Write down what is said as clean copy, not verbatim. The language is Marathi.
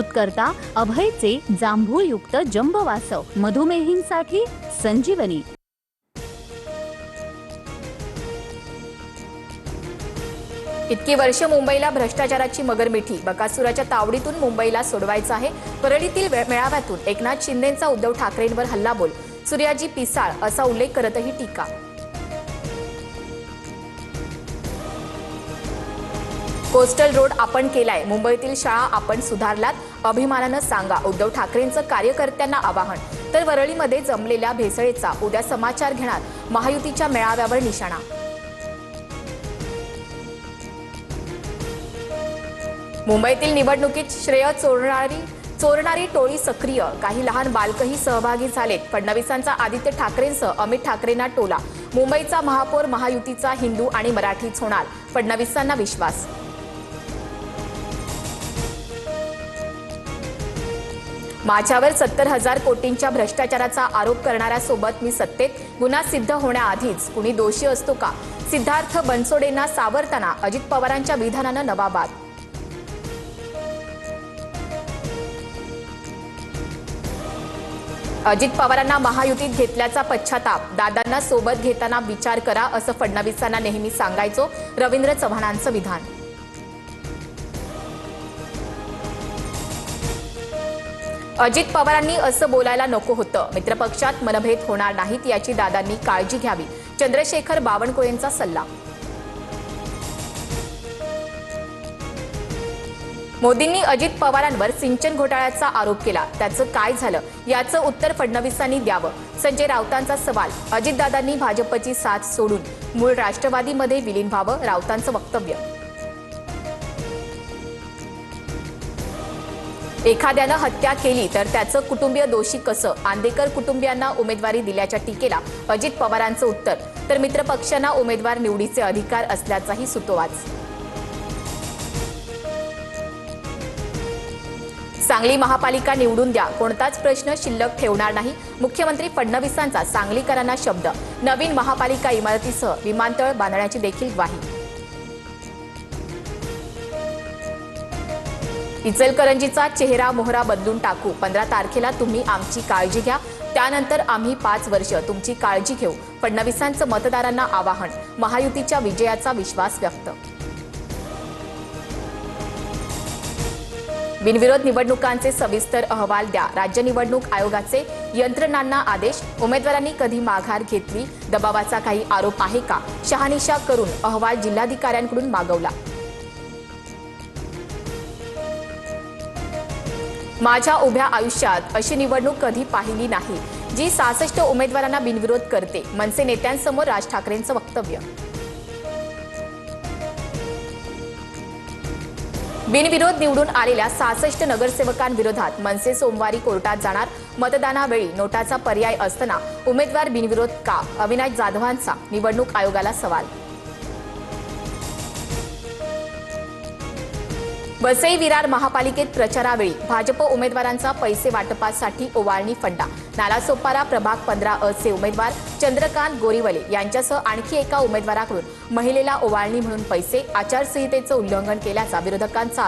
करता अभयचे जांभूळयुक्त जंबवासव मधुमेहींसाठी संजीवनी। इतकी वर्ष मुंबईला भ्रष्टाचाराची मगरमिठी, बकासुराच्या तावडीतून मुंबईला सोडवायचं आहे। परळीतील मेळाव्यातून एकनाथ शिंदेंचा उद्धव ठाकरेंवर हल्लाबोल, सूर्याजी पिसाळ असा उल्लेख करतही टीका। कोस्टल रोड आपण केलाय, मुंबईतील शाळा आपण सुधारलात, अभिमानानं सांगा, उद्धव ठाकरेंचं कार्यकर्त्यांना आवाहन। तर वरळीमध्ये जमलेल्या भेसळीचा उद्या समाचार घेणार महायुतीच्या मेळाव्यावर निशाणा। मुंबईतील निवडणुकीत श्रेय चोरणारी टोळी सक्रिय, काही लहान बालकही सहभागी झालेत। फडणवीसांचा आदित्य ठाकरेंसह अमित ठाकरेंना टोला, मुंबईचा महापौर महायुतीचा हिंदू आणि मराठीच होणार, फडणवीसांना विश्वास। माझ्यावर 70,000 कोटींच्या भ्रष्टाचाराचा आरोप करणाऱ्यासोबत मी सत्तेत, गुन्हा सिद्ध होण्याआधीच कुणी दोषी असतो का? सिद्धार्थ बनसोडेंना सावरताना अजित पवारांच्या विधानानं नवा वाद। अजित पवारांना महायुतीत घेतल्याचा पश्चाताप, दादांना सोबत घेताना विचार करा असं फडणवीसांना नेहमी सांगायचो, रवींद्र चव्हाणांचं विधान। अजित पवारांनी असं बोलायला नको होतं, मित्रपक्षात मनभेद होणार नाहीत याची दादांनी काळजी घ्यावी, चंद्रशेखर बावनकुळेंचा सल्ला। मोदींनी अजित पवारांवर सिंचन घोटाळ्याचा आरोप केला, त्याचं काय झालं याचं उत्तर फडणवीसांनी द्यावं, संजय राऊतांचा सवाल। अजितदादांनी भाजपची साथ सोडून मूळ राष्ट्रवादीमध्ये विलीन व्हावं, राऊतांचं वक्तव्य। एखाद्यानं हत्या केली तर त्याचं कुटुंबीय दोषी कसं? आंदेकर कुटुंबियांना उमेदवारी दिल्याच्या टीकेला अजित पवारांचं उत्तर, तर मित्रपक्षांना उमेदवार निवडीचे अधिकार असल्याचाही सुतोवाच। सांगली महापालिका निवडून द्या, कोणताच प्रश्न शिल्लक ठेवणार नाही, मुख्यमंत्री फडणवीसांचा सांगलीकरांना शब्द। नवीन महापालिका इमारतीसह विमानतळ बांधण्याची देखील ग्वाही। इचलकरंजीचा चेहरा मोहरा बदलून टाकू, 15 तारखेला तुम्ही आमची काळजी घ्या, त्यानंतर आम्ही 5 वर्ष तुमची काळजी घेऊ, फडणवीसांचं मतदारांना आवाहन। महायुतीच्या विजयाचा विश्वास व्यक्त। बिनविरोध निवडणुकांचे सविस्तर अहवाल द्या, राज्य निवडणूक आयोगाचे यंत्रणांना आदेश। उमेदवारांनी कधी माघार घेतली, दबावाचा काही आरोप आहे का? शहानिशा करून अहवाल जिल्हाधिकाऱ्यांकडून मागवला। माझ्या उभ्या आयुष्यात अशी निवडणूक कधी पाहिली नाही, जी 66 उमेदवारांना बिनविरोध करते, मनसे नेत्यांसमोर राज ठाकरेंचं वक्तव्य। बिनविरोध निवडून आलेल्या 66 नगरसेवकांविरोधात मनसे सोमवारी कोर्टात जाणार, मतदानावेळी नोटाचा पर्याय असताना उमेदवार बिनविरोध का? अविनाश जाधवांचा निवडणूक आयोगाला सवाल। वसई विरार महापालिकेत प्रचारावेळी भाजप उमेदवारांचा पैसे वाटपासाठी ओवाळणी फंडा, नालासोपारा प्रभाग 15 चे उमेदवार चंद्रकांत गोरीवले यांच्यासह आणखी एका उमेदवाराकडून महिलेला ओवाळणी म्हणून पैसे, आचारसंहितेचं उल्लंघन केल्याचा विरोधकांचा